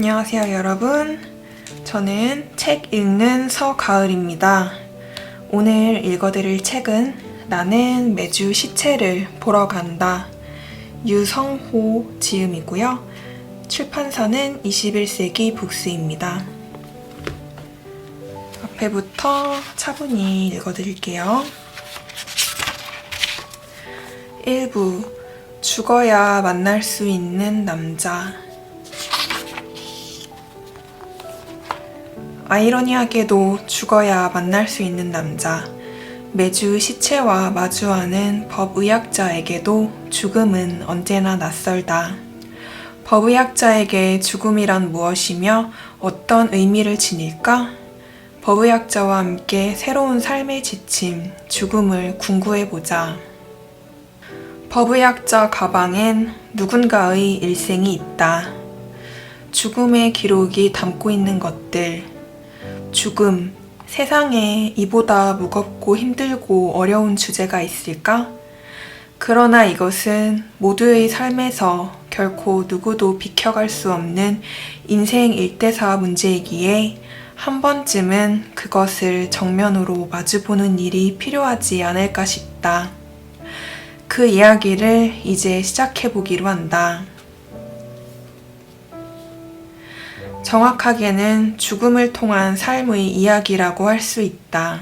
안녕하세요 여러분. 저는 책 읽는 서가을입니다. 오늘 읽어드릴 책은 나는 매주 시체를 보러 간다. 유성호 지음이고요. 출판사는 21세기 북스입니다. 앞에부터 차분히 읽어드릴게요. 1부 죽어야 만날 수 있는 남자. 아이러니하게도 죽어야 만날 수 있는 남자. 매주 시체와 마주하는 법의학자에게도 죽음은 언제나 낯설다. 법의학자에게 죽음이란 무엇이며 어떤 의미를 지닐까? 법의학자와 함께 새로운 삶의 지침, 죽음을 궁구해보자. 법의학자 가방엔 누군가의 일생이 있다. 죽음의 기록이 담고 있는 것들. 죽음, 세상에 이보다 무겁고 힘들고 어려운 주제가 있을까? 그러나 이것은 모두의 삶에서 결코 누구도 비켜갈 수 없는 인생 일대사 문제이기에 한 번쯤은 그것을 정면으로 마주보는 일이 필요하지 않을까 싶다. 그 이야기를 이제 시작해보기로 한다. 정확하게는 죽음을 통한 삶의 이야기라고 할 수 있다.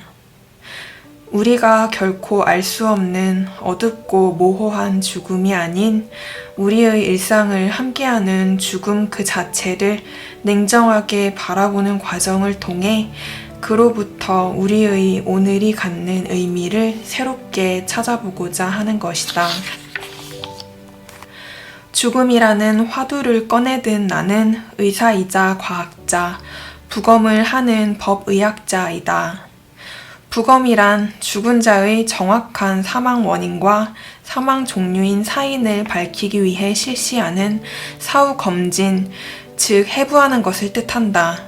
우리가 결코 알 수 없는 어둡고 모호한 죽음이 아닌 우리의 일상을 함께하는 죽음 그 자체를 냉정하게 바라보는 과정을 통해 그로부터 우리의 오늘이 갖는 의미를 새롭게 찾아보고자 하는 것이다. 죽음이라는 화두를 꺼내든 나는 의사이자 과학자, 부검을 하는 법의학자이다. 부검이란 죽은 자의 정확한 사망 원인과 사망 종류인 사인을 밝히기 위해 실시하는 사후 검진, 즉 해부하는 것을 뜻한다.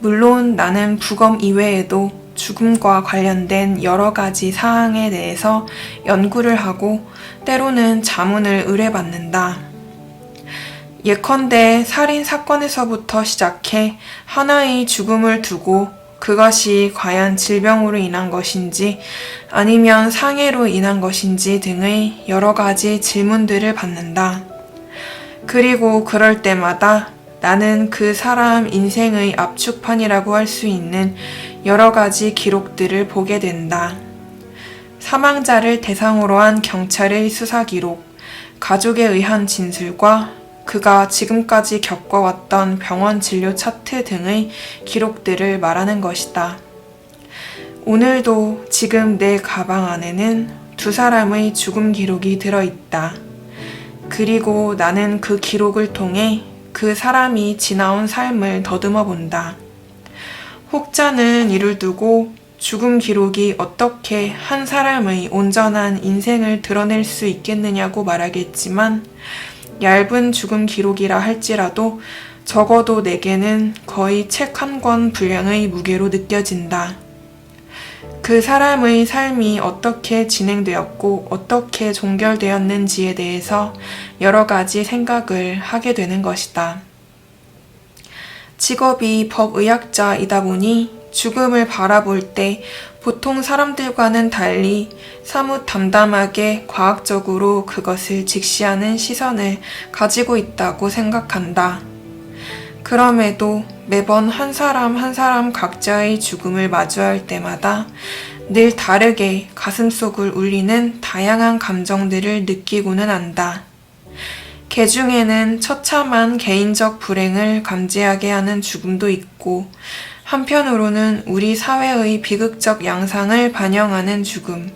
물론 나는 부검 이외에도 죽음과 관련된 여러 가지 사항에 대해서 연구를 하고 때로는 자문을 의뢰받는다. 예컨대 살인 사건에서부터 시작해 하나의 죽음을 두고 그것이 과연 질병으로 인한 것인지 아니면 상해로 인한 것인지 등의 여러 가지 질문들을 받는다. 그리고 그럴 때마다 나는 그 사람 인생의 압축판이라고 할 수 있는 여러 가지 기록들을 보게 된다. 사망자를 대상으로 한 경찰의 수사 기록, 가족에 의한 진술과 그가 지금까지 겪어왔던 병원 진료 차트 등의 기록들을 말하는 것이다. 오늘도 지금 내 가방 안에는 두 사람의 죽음 기록이 들어있다. 그리고 나는 그 기록을 통해 그 사람이 지나온 삶을 더듬어 본다. 혹자는 이를 두고 죽음 기록이 어떻게 한 사람의 온전한 인생을 드러낼 수 있겠느냐고 말하겠지만 얇은 죽음 기록이라 할지라도 적어도 내게는 거의 책 한 권 분량의 무게로 느껴진다. 그 사람의 삶이 어떻게 진행되었고 어떻게 종결되었는지에 대해서 여러 가지 생각을 하게 되는 것이다. 직업이 법의학자이다 보니 죽음을 바라볼 때 보통 사람들과는 달리 사뭇 담담하게 과학적으로 그것을 직시하는 시선을 가지고 있다고 생각한다. 그럼에도 매번 한 사람 한 사람 각자의 죽음을 마주할 때마다 늘 다르게 가슴속을 울리는 다양한 감정들을 느끼고는 한다. 개 중에는 처참한 개인적 불행을 감지하게 하는 죽음도 있고 한편으로는 우리 사회의 비극적 양상을 반영하는 죽음.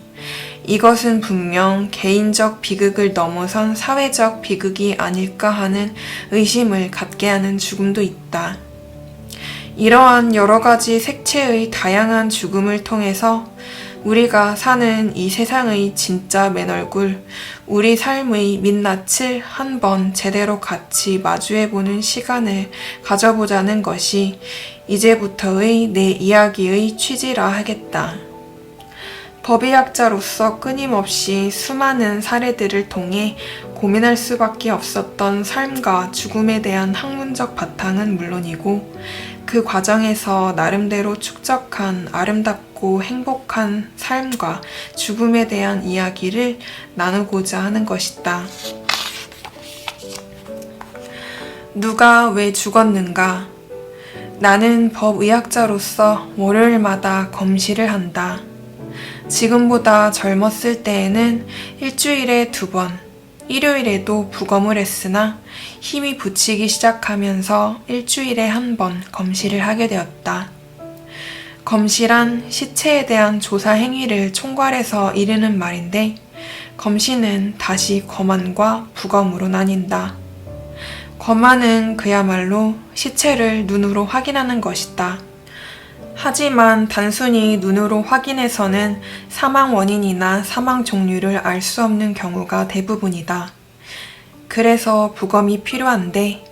이것은 분명 개인적 비극을 넘어선 사회적 비극이 아닐까 하는 의심을 갖게 하는 죽음도 있다. 이러한 여러 가지 색채의 다양한 죽음을 통해서 우리가 사는 이 세상의 진짜 맨얼굴, 우리 삶의 민낯을 한번 제대로 같이 마주해보는 시간을 가져보자는 것이 이제부터의 내 이야기의 취지라 하겠다. 법의학자로서 끊임없이 수많은 사례들을 통해 고민할 수밖에 없었던 삶과 죽음에 대한 학문적 바탕은 물론이고 그 과정에서 나름대로 축적한 아름답고 행복한 삶과 죽음에 대한 이야기를 나누고자 하는 것이다. 누가 왜 죽었는가? 나는 법의학자로서 월요일마다 검시를 한다. 지금보다 젊었을 때에는 일주일에 2번, 일요일에도 부검을 했으나 힘이 붙이기 시작하면서 일주일에 1번 검시를 하게 되었다. 검시란 시체에 대한 조사 행위를 총괄해서 이르는 말인데 검시는 다시 검안과 부검으로 나뉜다. 검안은 그야말로 시체를 눈으로 확인하는 것이다. 하지만 단순히 눈으로 확인해서는 사망 원인이나 사망 종류를 알 수 없는 경우가 대부분이다. 그래서 부검이 필요한데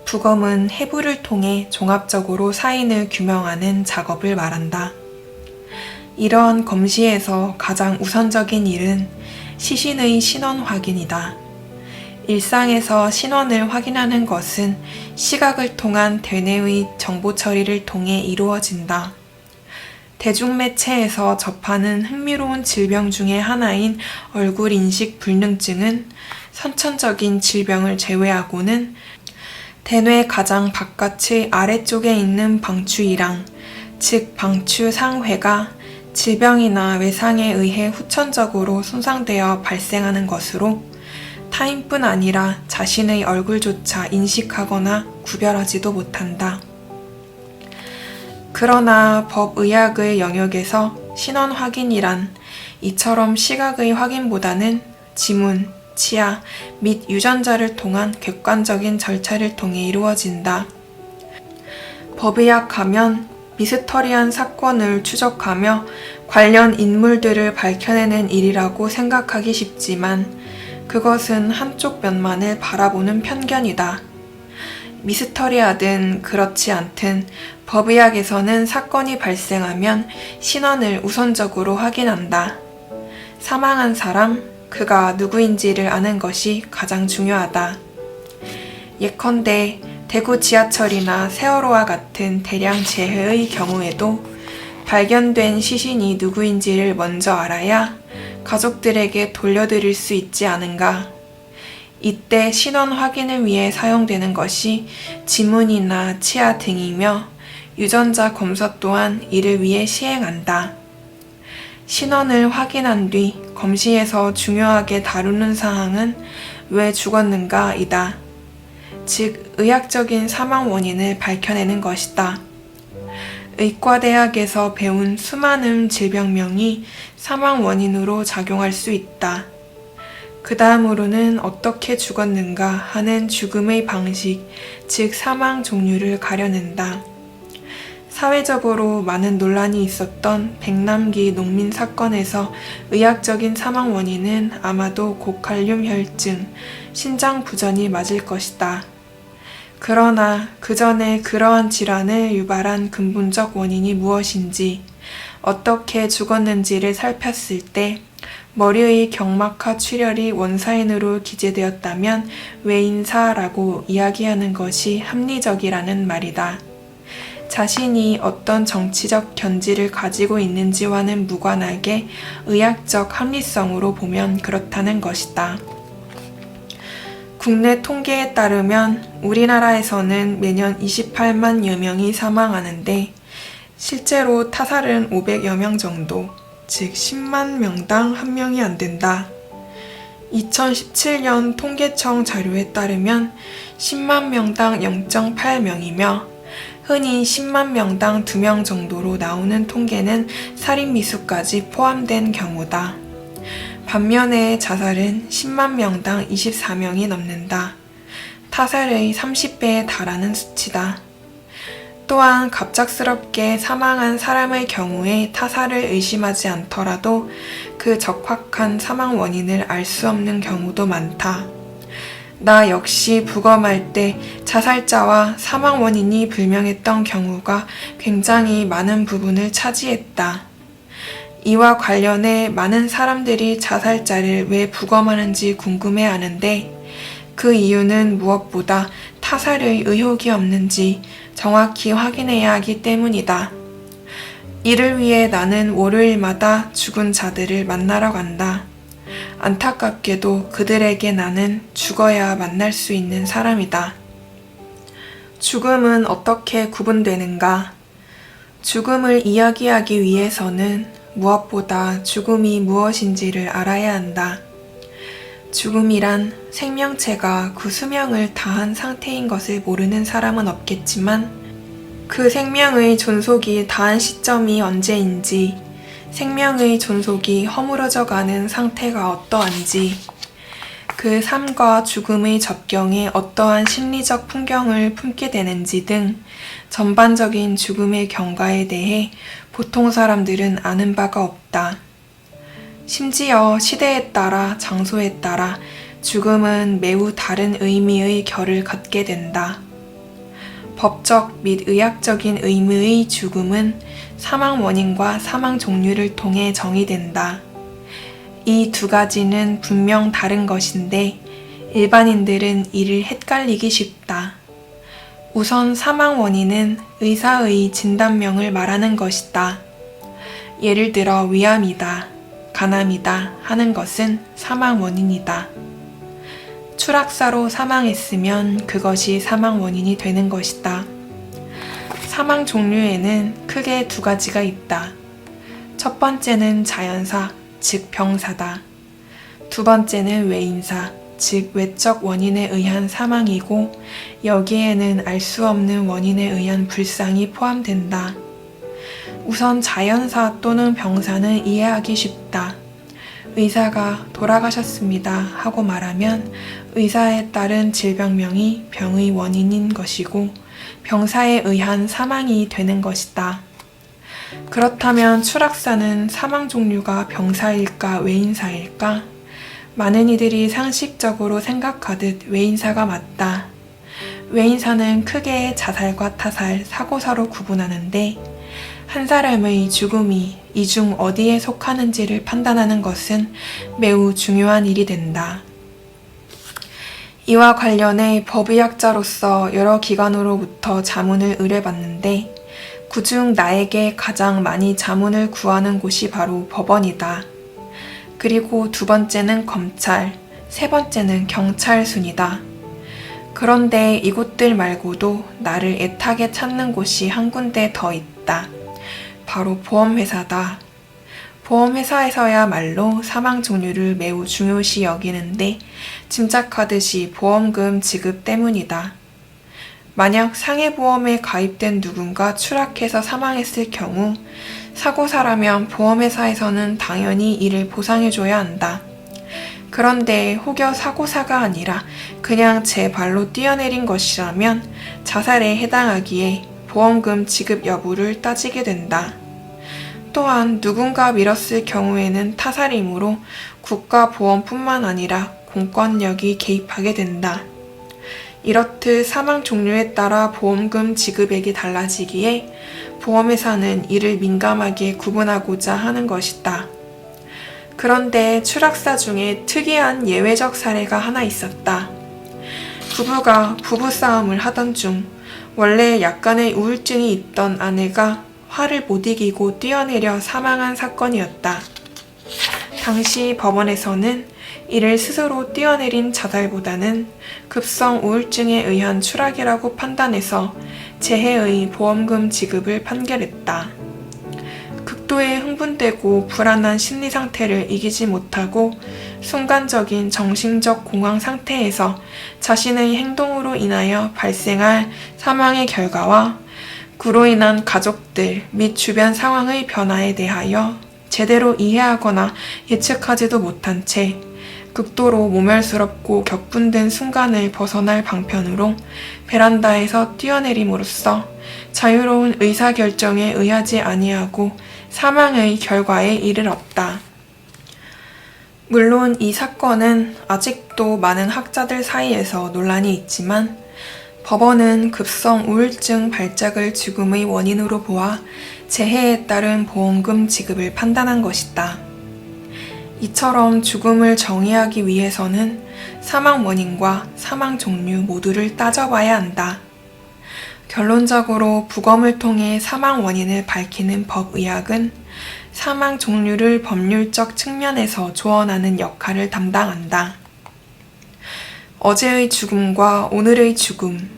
부검은 해부를 통해 종합적으로 사인을 규명하는 작업을 말한다. 이러한 검시에서 가장 우선적인 일은 시신의 신원 확인이다. 일상에서 신원을 확인하는 것은 시각을 통한 대뇌의 정보 처리를 통해 이루어진다. 대중매체에서 접하는 흥미로운 질병 중의 하나인 얼굴 인식 불능증은 선천적인 질병을 제외하고는 대뇌 가장 바깥의 아래쪽에 있는 방추이랑, 즉 방추상회가 질병이나 외상에 의해 후천적으로 손상되어 발생하는 것으로 타인뿐 아니라 자신의 얼굴조차 인식하거나 구별하지도 못한다. 그러나 법의학의 영역에서 신원 확인이란 이처럼 시각의 확인보다는 지문, 치아 및 유전자를 통한 객관적인 절차를 통해 이루어진다. 법의학 하면 미스터리한 사건을 추적하며 관련 인물들을 밝혀내는 일이라고 생각하기 쉽지만 그것은 한쪽 면만을 바라보는 편견이다. 미스터리하든 그렇지 않든 법의학에서는 사건이 발생하면 신원을 우선적으로 확인한다. 사망한 사람, 그가 누구인지를 아는 것이 가장 중요하다. 예컨대 대구 지하철이나 세월호와 같은 대량 재해의 경우에도 발견된 시신이 누구인지를 먼저 알아야 가족들에게 돌려드릴 수 있지 않은가. 이때 신원 확인을 위해 사용되는 것이 지문이나 치아 등이며 유전자 검사 또한 이를 위해 시행한다. 신원을 확인한 뒤 검시에서 중요하게 다루는 사항은 왜 죽었는가이다. 즉, 의학적인 사망 원인을 밝혀내는 것이다. 의과대학에서 배운 수많은 질병명이 사망 원인으로 작용할 수 있다. 그 다음으로는 어떻게 죽었는가 하는 죽음의 방식, 즉 사망 종류를 가려낸다. 사회적으로 많은 논란이 있었던 백남기 농민 사건에서 의학적인 사망 원인은 아마도 고칼륨 혈증, 신장 부전이 맞을 것이다. 그러나 그 전에 그러한 질환을 유발한 근본적 원인이 무엇인지, 어떻게 죽었는지를 살폈을 때 머리의 경막하 출혈이 원사인으로 기재되었다면 외인사라고 이야기하는 것이 합리적이라는 말이다. 자신이 어떤 정치적 견지를 가지고 있는지와는 무관하게 의학적 합리성으로 보면 그렇다는 것이다. 국내 통계에 따르면 우리나라에서는 매년 28만여 명이 사망하는데 실제로 타살은 500여 명 정도, 즉 10만 명당 1명이 안 된다. 2017년 통계청 자료에 따르면 10만 명당 0.8명이며 흔히 10만 명당 2명 정도로 나오는 통계는 살인미수까지 포함된 경우다. 반면에 자살은 10만 명당 24명이 넘는다. 타살의 30배에 달하는 수치다. 또한 갑작스럽게 사망한 사람의 경우에 타살을 의심하지 않더라도 그 적확한 사망 원인을 알 수 없는 경우도 많다. 나 역시 부검할 때 자살자와 사망 원인이 불명했던 경우가 굉장히 많은 부분을 차지했다. 이와 관련해 많은 사람들이 자살자를 왜 부검하는지 궁금해하는데 그 이유는 무엇보다 타살의 의혹이 없는지 정확히 확인해야 하기 때문이다. 이를 위해 나는 월요일마다 죽은 자들을 만나러 간다. 안타깝게도 그들에게 나는 죽어야 만날 수 있는 사람이다. 죽음은 어떻게 구분되는가? 죽음을 이야기하기 위해서는 무엇보다 죽음이 무엇인지를 알아야 한다. 죽음이란 생명체가 그 수명을 다한 상태인 것을 모르는 사람은 없겠지만 그 생명의 존속이 다한 시점이 언제인지, 생명의 존속이 허물어져 가는 상태가 어떠한지, 그 삶과 죽음의 접경에 어떠한 심리적 풍경을 품게 되는지 등 전반적인 죽음의 경과에 대해 보통 사람들은 아는 바가 없다. 심지어 시대에 따라 장소에 따라 죽음은 매우 다른 의미의 결을 갖게 된다. 법적 및 의학적인 의미의 죽음은 사망 원인과 사망 종류를 통해 정의된다. 이 두 가지는 분명 다른 것인데 일반인들은 이를 헷갈리기 쉽다. 우선 사망 원인은 의사의 진단명을 말하는 것이다. 예를 들어 위암이다, 간암이다 하는 것은 사망 원인이다. 추락사로 사망했으면 그것이 사망 원인이 되는 것이다. 사망 종류에는 크게 두 가지가 있다. 첫 번째는 자연사, 즉 병사다. 두 번째는 외인사, 즉 외적 원인에 의한 사망이고 여기에는 알 수 없는 원인에 의한 불상이 포함된다. 우선 자연사 또는 병사는 이해하기 쉽다. 의사가 돌아가셨습니다 하고 말하면 의사에 따른 질병명이 병의 원인인 것이고 병사에 의한 사망이 되는 것이다. 그렇다면 추락사는 사망 종류가 병사일까 외인사일까? 많은 이들이 상식적으로 생각하듯 외인사가 맞다. 외인사는 크게 자살과 타살, 사고사로 구분하는데 한 사람의 죽음이 이 중 어디에 속하는지를 판단하는 것은 매우 중요한 일이 된다. 이와 관련해 법의학자로서 여러 기관으로부터 자문을 의뢰받는데 그중 나에게 가장 많이 자문을 구하는 곳이 바로 법원이다. 그리고 두 번째는 검찰, 세 번째는 경찰 순이다. 그런데 이곳들 말고도 나를 애타게 찾는 곳이 한 군데 더 있다. 바로 보험회사다. 보험회사에서야말로 사망 종류를 매우 중요시 여기는데 짐작하듯이 보험금 지급 때문이다. 만약 상해보험에 가입된 누군가 추락해서 사망했을 경우 사고사라면 보험회사에서는 당연히 이를 보상해줘야 한다. 그런데 혹여 사고사가 아니라 그냥 제 발로 뛰어내린 것이라면 자살에 해당하기에 보험금 지급 여부를 따지게 된다. 또한 누군가 밀었을 경우에는 타살이므로 국가보험뿐만 아니라 공권력이 개입하게 된다. 이렇듯 사망 종류에 따라 보험금 지급액이 달라지기에 보험회사는 이를 민감하게 구분하고자 하는 것이다. 그런데 추락사 중에 특이한 예외적 사례가 하나 있었다. 부부가 부부싸움을 하던 중 원래 약간의 우울증이 있던 아내가 화를 못 이기고 뛰어내려 사망한 사건이었다. 당시 법원에서는 이를 스스로 뛰어내린 자살보다는 급성 우울증에 의한 추락이라고 판단해서 재해의 보험금 지급을 판결했다. 극도의 흥분되고 불안한 심리 상태를 이기지 못하고 순간적인 정신적 공황 상태에서 자신의 행동으로 인하여 발생할 사망의 결과와 그로 인한 가족들 및 주변 상황의 변화에 대하여 제대로 이해하거나 예측하지도 못한 채 극도로 모멸스럽고 격분된 순간을 벗어날 방편으로 베란다에서 뛰어내림으로써 자유로운 의사결정에 의하지 아니하고 사망의 결과에 이르렀다. 물론 이 사건은 아직도 많은 학자들 사이에서 논란이 있지만 법원은 급성 우울증 발작을 죽음의 원인으로 보아 재해에 따른 보험금 지급을 판단한 것이다. 이처럼 죽음을 정의하기 위해서는 사망 원인과 사망 종류 모두를 따져봐야 한다. 결론적으로 부검을 통해 사망 원인을 밝히는 법의학은 사망 종류를 법률적 측면에서 조언하는 역할을 담당한다. 어제의 죽음과 오늘의 죽음,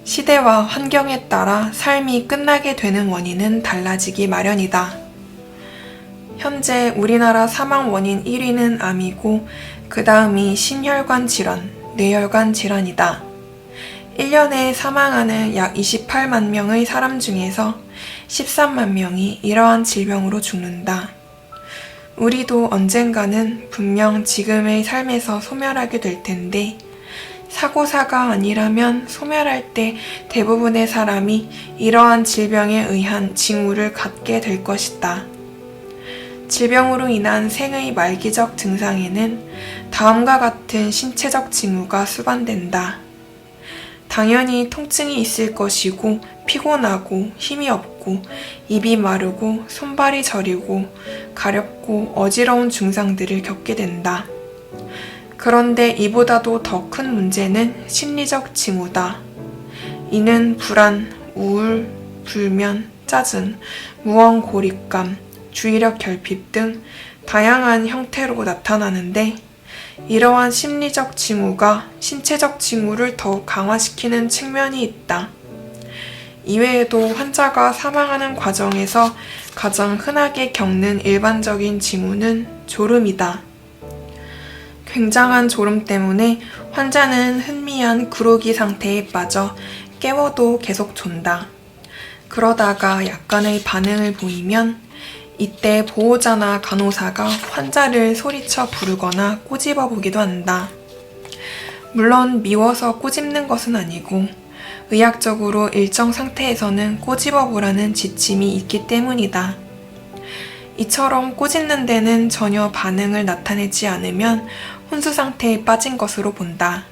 시대와 환경에 따라 삶이 끝나게 되는 원인은 달라지기 마련이다. 현재 우리나라 사망 원인 1위는 암이고 그 다음이 심혈관 질환, 뇌혈관 질환이다. 1년에 사망하는 약 28만 명의 사람 중에서 13만 명이 이러한 질병으로 죽는다. 우리도 언젠가는 분명 지금의 삶에서 소멸하게 될 텐데 사고사가 아니라면 소멸할 때 대부분의 사람이 이러한 질병에 의한 징후를 갖게 될 것이다. 질병으로 인한 생의 말기적 증상에는 다음과 같은 신체적 징후가 수반된다. 당연히 통증이 있을 것이고 피곤하고 힘이 없고 입이 마르고 손발이 저리고 가렵고 어지러운 증상들을 겪게 된다. 그런데 이보다도 더 큰 문제는 심리적 징후다. 이는 불안, 우울, 불면, 짜증, 무언 고립감, 주의력 결핍 등 다양한 형태로 나타나는데 이러한 심리적 징후가 신체적 징후를 더욱 강화시키는 측면이 있다. 이외에도 환자가 사망하는 과정에서 가장 흔하게 겪는 일반적인 징후는 졸음이다. 굉장한 졸음 때문에 환자는 흥미한 구루기 상태에 빠져 깨워도 계속 존다. 그러다가 약간의 반응을 보이면 이때 보호자나 간호사가 환자를 소리쳐 부르거나 꼬집어 보기도 한다. 물론 미워서 꼬집는 것은 아니고 의학적으로 일정 상태에서는 꼬집어 보라는 지침이 있기 때문이다. 이처럼 꼬집는 데는 전혀 반응을 나타내지 않으면 혼수 상태에 빠진 것으로 본다.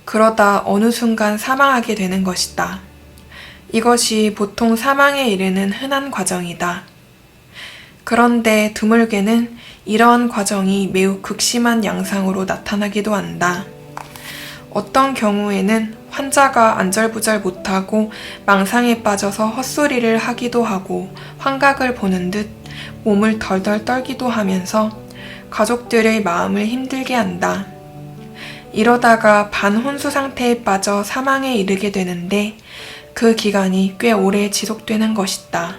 그러다 어느 순간 사망하게 되는 것이다. 이것이 보통 사망에 이르는 흔한 과정이다. 그런데 드물게는 이러한 과정이 매우 극심한 양상으로 나타나기도 한다. 어떤 경우에는 환자가 안절부절 못하고 망상에 빠져서 헛소리를 하기도 하고 환각을 보는 듯 몸을 덜덜 떨기도 하면서 가족들의 마음을 힘들게 한다. 이러다가 반혼수 상태에 빠져 사망에 이르게 되는데 그 기간이 꽤 오래 지속되는 것이다.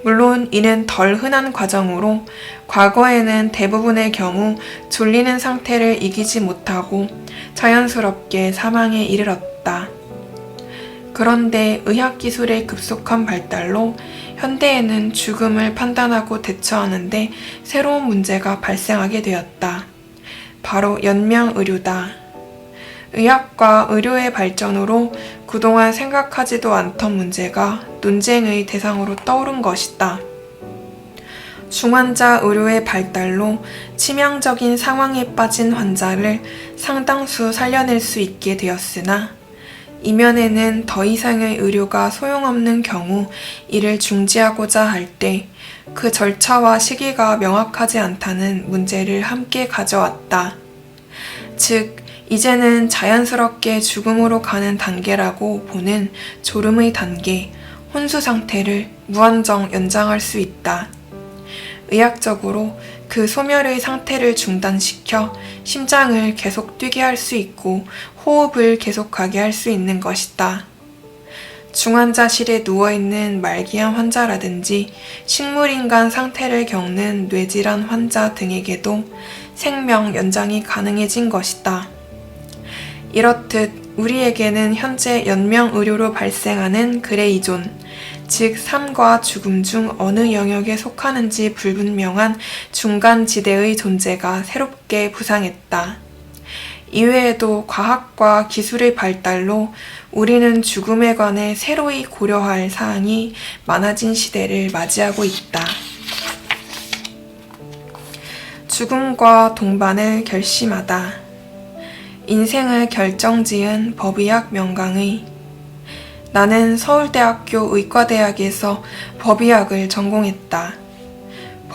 물론 이는 덜 흔한 과정으로 과거에는 대부분의 경우 졸리는 상태를 이기지 못하고 자연스럽게 사망에 이르렀다. 그런데 의학기술의 급속한 발달로 현대에는 죽음을 판단하고 대처하는데 새로운 문제가 발생하게 되었다. 바로 연명의료다. 의학과 의료의 발전으로 그동안 생각하지도 않던 문제가 논쟁의 대상으로 떠오른 것이다. 중환자 의료의 발달로 치명적인 상황에 빠진 환자를 상당수 살려낼 수 있게 되었으나 이면에는 더 이상의 의료가 소용없는 경우 이를 중지하고자 할 때 그 절차와 시기가 명확하지 않다는 문제를 함께 가져왔다. 즉, 이제는 자연스럽게 죽음으로 가는 단계라고 보는 졸음의 단계, 혼수 상태를 무한정 연장할 수 있다. 의학적으로 그 소멸의 상태를 중단시켜 심장을 계속 뛰게 할 수 있고 호흡을 계속하게 할 수 있는 것이다. 중환자실에 누워있는 말기암 환자라든지 식물인간 상태를 겪는 뇌질환 환자 등에게도 생명 연장이 가능해진 것이다. 이렇듯 우리에게는 현재 연명의료로 발생하는 그레이존, 즉 삶과 죽음 중 어느 영역에 속하는지 불분명한 중간지대의 존재가 새롭게 부상했다. 이외에도 과학과 기술의 발달로 우리는 죽음에 관해 새로이 고려할 사항이 많아진 시대를 맞이하고 있다. 죽음과 동반을 결심하다. 인생을 결정지은 법의학 명강의 나는 서울대학교 의과대학에서 법의학을 전공했다.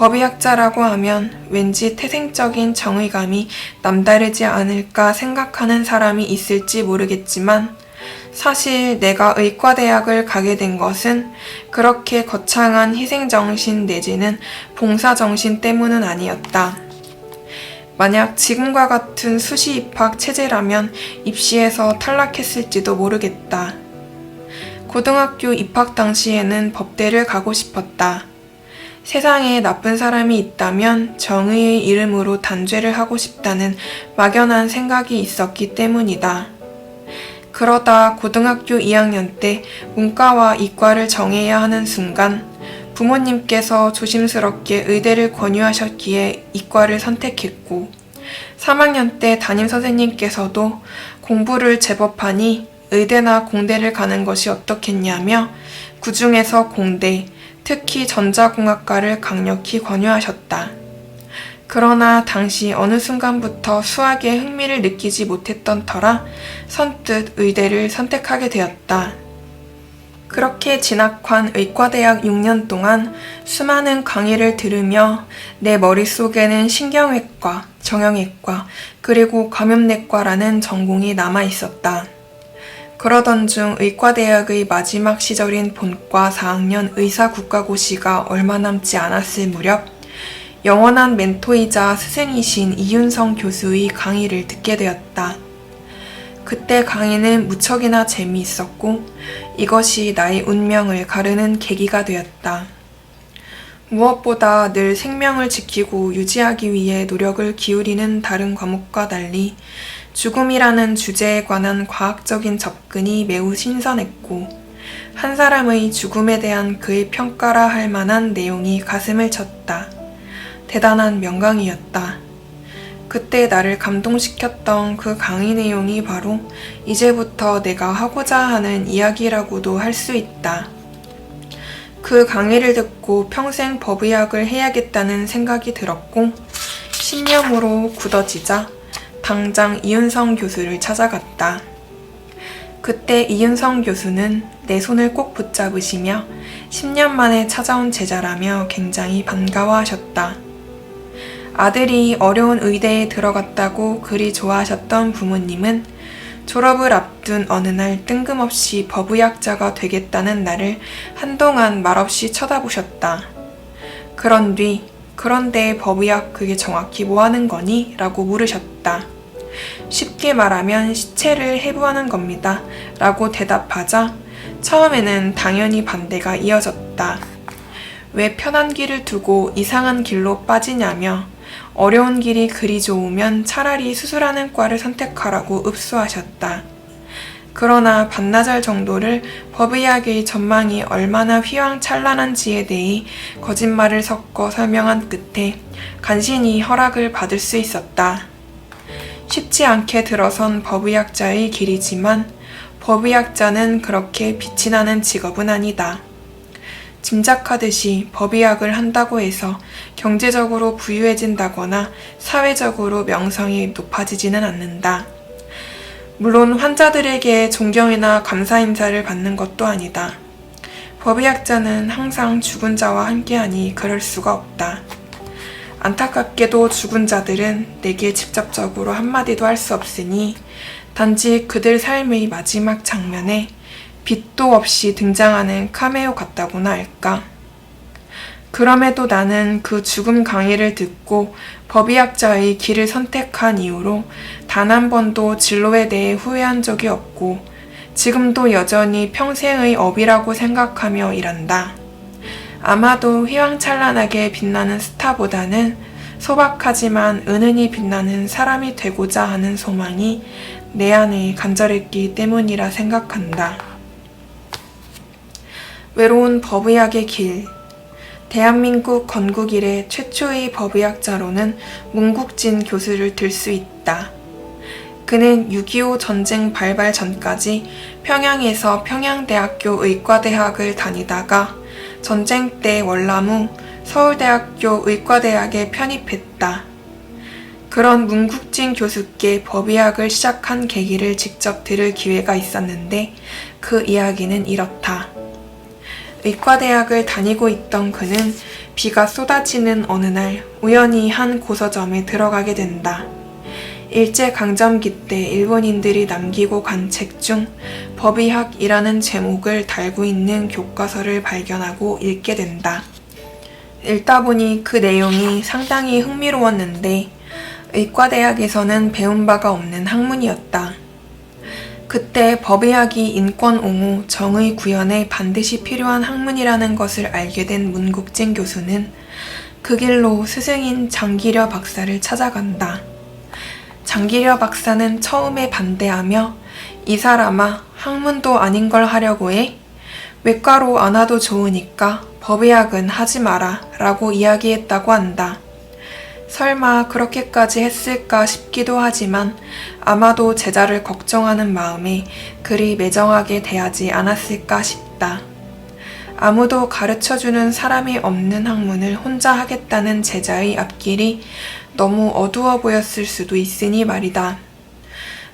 법의학자라고 하면 왠지 태생적인 정의감이 남다르지 않을까 생각하는 사람이 있을지 모르겠지만 사실 내가 의과대학을 가게 된 것은 그렇게 거창한 희생정신 내지는 봉사정신 때문은 아니었다. 만약 지금과 같은 수시 입학 체제라면 입시에서 탈락했을지도 모르겠다. 고등학교 입학 당시에는 법대를 가고 싶었다. 세상에 나쁜 사람이 있다면 정의의 이름으로 단죄를 하고 싶다는 막연한 생각이 있었기 때문이다. 그러다 고등학교 2학년 때 문과와 이과를 정해야 하는 순간 부모님께서 조심스럽게 의대를 권유하셨기에 이과를 선택했고 3학년 때 담임선생님께서도 공부를 제법 하니 의대나 공대를 가는 것이 어떻겠냐며 그 중에서 공대, 특히 전자공학과를 강력히 권유하셨다. 그러나 당시 어느 순간부터 수학에 흥미를 느끼지 못했던 터라 선뜻 의대를 선택하게 되었다. 그렇게 진학한 의과대학 6년 동안 수많은 강의를 들으며 내 머릿속에는 신경외과, 정형외과, 그리고 감염내과라는 전공이 남아있었다. 그러던 중 의과대학의 마지막 시절인 본과 4학년 의사국가고시가 얼마 남지 않았을 무렵 영원한 멘토이자 스승이신 이윤성 교수의 강의를 듣게 되었다. 그때 강의는 무척이나 재미있었고 이것이 나의 운명을 가르는 계기가 되었다. 무엇보다 늘 생명을 지키고 유지하기 위해 노력을 기울이는 다른 과목과 달리 죽음이라는 주제에 관한 과학적인 접근이 매우 신선했고 한 사람의 죽음에 대한 그의 평가라 할 만한 내용이 가슴을 쳤다. 대단한 명강이었다. 그때 나를 감동시켰던 그 강의 내용이 바로 이제부터 내가 하고자 하는 이야기라고도 할 수 있다. 그 강의를 듣고 평생 법의학을 해야겠다는 생각이 들었고 신념으로 굳어지자 당장 이윤성 교수를 찾아갔다. 그때 이윤성 교수는 내 손을 꼭 붙잡으시며 10년 만에 찾아온 제자라며 굉장히 반가워하셨다. 아들이 어려운 의대에 들어갔다고 그리 좋아하셨던 부모님은 졸업을 앞둔 어느 날 뜬금없이 법의학자가 되겠다는 나를 한동안 말없이 쳐다보셨다. 그런 뒤 그런데 법의학 그게 정확히 뭐 하는 거니? 라고 물으셨다. 쉽게 말하면 시체를 해부하는 겁니다. 라고 대답하자 처음에는 당연히 반대가 이어졌다. 왜 편한 길을 두고 이상한 길로 빠지냐며 어려운 길이 그리 좋으면 차라리 수술하는 과를 선택하라고 읍소하셨다. 그러나 반나절 정도를 법의학의 전망이 얼마나 휘황찬란한지에 대해 거짓말을 섞어 설명한 끝에 간신히 허락을 받을 수 있었다. 쉽지 않게 들어선 법의학자의 길이지만 법의학자는 그렇게 빛이 나는 직업은 아니다. 짐작하듯이 법의학을 한다고 해서 경제적으로 부유해진다거나 사회적으로 명성이 높아지지는 않는다. 물론 환자들에게 존경이나 감사 인사를 받는 것도 아니다. 법의학자는 항상 죽은 자와 함께하니 그럴 수가 없다. 안타깝게도 죽은 자들은 내게 직접적으로 한마디도 할 수 없으니 단지 그들 삶의 마지막 장면에 빛도 없이 등장하는 카메오 같다고나 할까. 그럼에도 나는 그 죽음 강의를 듣고 법의학자의 길을 선택한 이후로 단 한 번도 진로에 대해 후회한 적이 없고 지금도 여전히 평생의 업이라고 생각하며 일한다. 아마도 휘황찬란하게 빛나는 스타보다는 소박하지만 은은히 빛나는 사람이 되고자 하는 소망이 내 안에 간절했기 때문이라 생각한다. 외로운 법의학의 길. 대한민국 건국 이래 최초의 법의학자로는 문국진 교수를 들 수 있다. 그는 6.25 전쟁 발발 전까지 평양에서 평양대학교 의과대학을 다니다가 전쟁 때 월남 후 서울대학교 의과대학에 편입했다. 그런 문국진 교수께 법의학을 시작한 계기를 직접 들을 기회가 있었는데 그 이야기는 이렇다. 의과대학을 다니고 있던 그는 비가 쏟아지는 어느 날 우연히 한 고서점에 들어가게 된다. 일제강점기 때 일본인들이 남기고 간 책 중 법의학이라는 제목을 달고 있는 교과서를 발견하고 읽게 된다. 읽다 보니 그 내용이 상당히 흥미로웠는데 의과대학에서는 배운 바가 없는 학문이었다. 그때 법의학이 인권 옹호, 정의 구현에 반드시 필요한 학문이라는 것을 알게 된 문국진 교수는 그 길로 스승인 장기려 박사를 찾아간다. 장기려 박사는 처음에 반대하며 이 사람아 학문도 아닌 걸 하려고 해? 외과로 안 와도 좋으니까 법의학은 하지 마라 라고 이야기했다고 한다. 설마 그렇게까지 했을까 싶기도 하지만 아마도 제자를 걱정하는 마음에 그리 매정하게 대하지 않았을까 싶다. 아무도 가르쳐주는 사람이 없는 학문을 혼자 하겠다는 제자의 앞길이 너무 어두워 보였을 수도 있으니 말이다.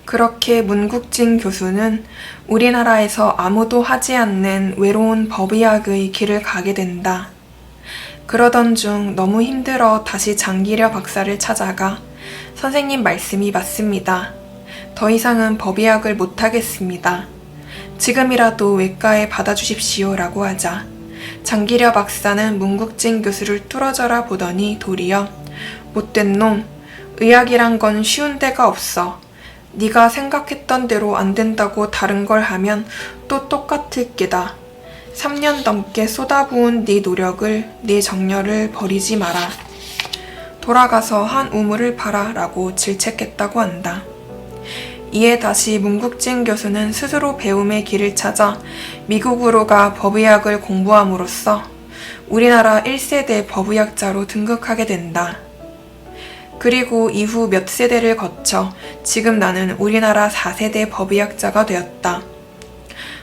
그렇게 문국진 교수는 우리나라에서 아무도 하지 않는 외로운 법의학의 길을 가게 된다. 그러던 중 너무 힘들어 다시 장기려 박사를 찾아가 선생님 말씀이 맞습니다. 더 이상은 법의학을 못하겠습니다. 지금이라도 외과에 받아주십시오 라고 하자 장기려 박사는 문국진 교수를 뚫어져라 보더니 도리어 못된 놈, 의학이란 건 쉬운 데가 없어. 네가 생각했던 대로 안 된다고 다른 걸 하면 또 똑같을 게다. 3년 넘게 쏟아부은 네 노력을, 네 정열을 버리지 마라. 돌아가서 한 우물을 파라 라고 질책했다고 한다. 이에 다시 문국진 교수는 스스로 배움의 길을 찾아 미국으로 가 법의학을 공부함으로써 우리나라 1세대 법의학자로 등극하게 된다. 그리고 이후 몇 세대를 거쳐 지금 나는 우리나라 4세대 법의학자가 되었다.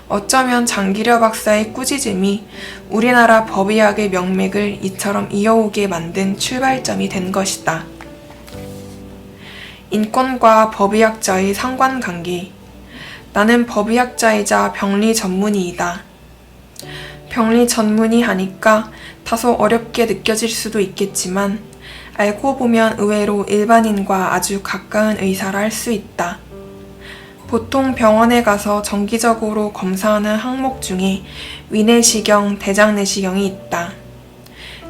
어쩌면 장기려 박사의 꾸짖음이 우리나라 법의학의 명맥을 이처럼 이어오게 만든 출발점이 된 것이다. 인권과 법의학자의 상관관계. 나는 법의학자이자 병리 전문의이다. 병리 전문의 하니까 다소 어렵게 느껴질 수도 있겠지만 알고 보면 의외로 일반인과 아주 가까운 의사라 할 수 있다. 보통 병원에 가서 정기적으로 검사하는 항목 중에 위내시경, 대장내시경이 있다.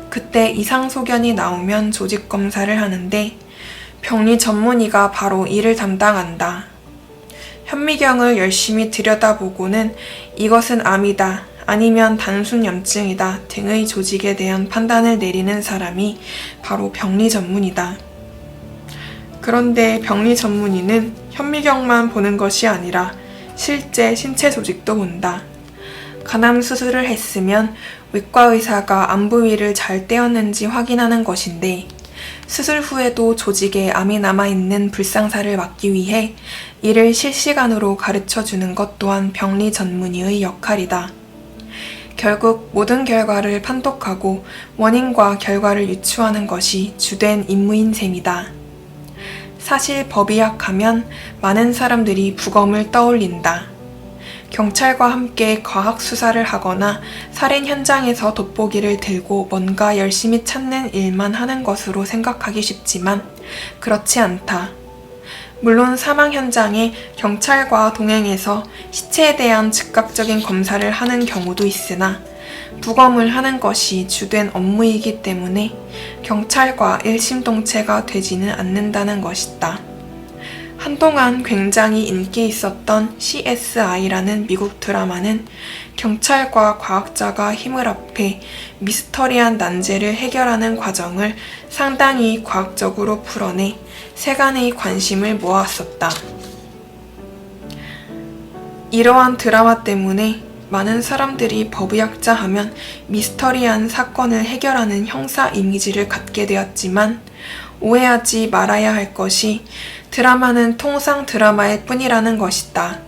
그때 이상소견이 나오면 조직검사를 하는데 병리 전문의가 바로 이를 담당한다. 현미경을 열심히 들여다보고는 이것은 암이다, 아니면 단순 염증이다 등의 조직에 대한 판단을 내리는 사람이 바로 병리 전문의다. 그런데 병리 전문의는 현미경만 보는 것이 아니라 실제 신체 조직도 본다. 간암 수술을 했으면 외과 의사가 암 부위를 잘 떼었는지 확인하는 것인데 수술 후에도 조직에 암이 남아있는 불상사를 막기 위해 이를 실시간으로 가르쳐주는 것 또한 병리 전문의의 역할이다. 결국 모든 결과를 판독하고 원인과 결과를 유추하는 것이 주된 임무인 셈이다. 사실 법의학 하면 많은 사람들이 부검을 떠올린다. 경찰과 함께 과학 수사를 하거나 살인 현장에서 돋보기를 들고 뭔가 열심히 찾는 일만 하는 것으로 생각하기 쉽지만 그렇지 않다. 물론 사망 현장에 경찰과 동행해서 시체에 대한 즉각적인 검사를 하는 경우도 있으나 부검을 하는 것이 주된 업무이기 때문에 경찰과 일심동체가 되지는 않는다는 것이다. 한동안 굉장히 인기 있었던 CSI라는 미국 드라마는 경찰과 과학자가 힘을 합해 미스터리한 난제를 해결하는 과정을 상당히 과학적으로 풀어내 세간의 관심을 모았었다. 이러한 드라마 때문에 많은 사람들이 법의학자 하면 미스터리한 사건을 해결하는 형사 이미지를 갖게 되었지만 오해하지 말아야 할 것이 드라마는 통상 드라마일 뿐이라는 것이다.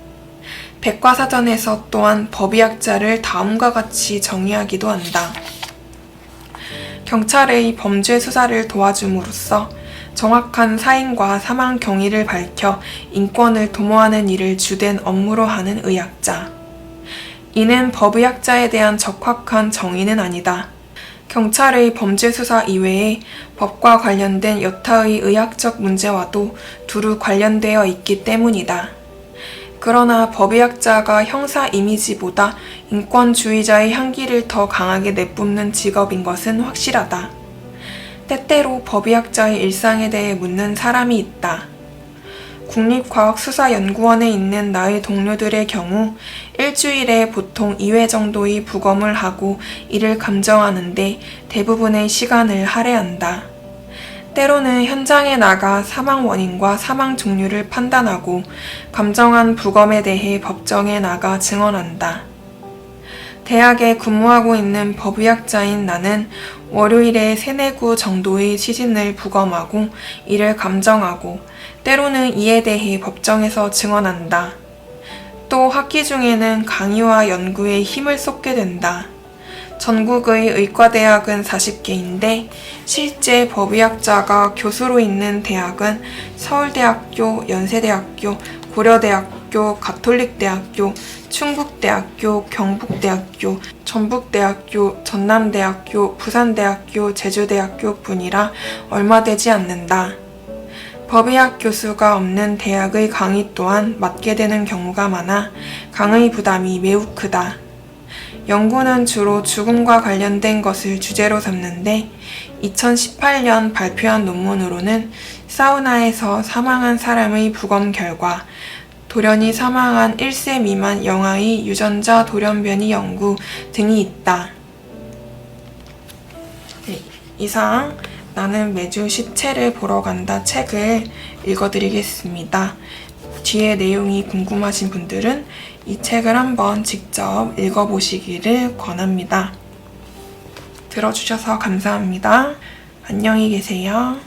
백과사전에서 또한 법의학자를 다음과 같이 정의하기도 한다. 경찰의 범죄 수사를 도와줌으로써 정확한 사인과 사망 경위를 밝혀 인권을 도모하는 일을 주된 업무로 하는 의학자. 이는 법의학자에 대한 적확한 정의는 아니다. 경찰의 범죄 수사 이외에 법과 관련된 여타의 의학적 문제와도 두루 관련되어 있기 때문이다. 그러나 법의학자가 형사 이미지보다 인권주의자의 향기를 더 강하게 내뿜는 직업인 것은 확실하다. 때때로 법의학자의 일상에 대해 묻는 사람이 있다. 국립과학수사연구원에 있는 나의 동료들의 경우 일주일에 보통 2회 정도의 부검을 하고 이를 감정하는데 대부분의 시간을 할애한다. 때로는 현장에 나가 사망 원인과 사망 종류를 판단하고 감정한 부검에 대해 법정에 나가 증언한다. 대학에 근무하고 있는 법의학자인 나는 월요일에 3-4구 정도의 시신을 부검하고 이를 감정하고 때로는 이에 대해 법정에서 증언한다. 또 학기 중에는 강의와 연구에 힘을 쏟게 된다. 전국의 의과대학은 40개인데 실제 법의학자가 교수로 있는 대학은 서울대학교, 연세대학교, 고려대학교, 가톨릭대학교, 충북대학교, 경북대학교, 전북대학교, 전남대학교, 부산대학교, 제주대학교 뿐이라 얼마 되지 않는다. 법의학 교수가 없는 대학의 강의 또한 맡게 되는 경우가 많아 강의 부담이 매우 크다. 연구는 주로 죽음과 관련된 것을 주제로 삼는데 2018년 발표한 논문으로는 사우나에서 사망한 사람의 부검 결과 돌연히 사망한 1세 미만 영아의 유전자 돌연변이 연구 등이 있다. 네, 이상 나는 매주 시체를 보러 간다 책을 읽어드리겠습니다. 뒤에 내용이 궁금하신 분들은 이 책을 한번 직접 읽어보시기를 권합니다. 들어주셔서 감사합니다. 안녕히 계세요.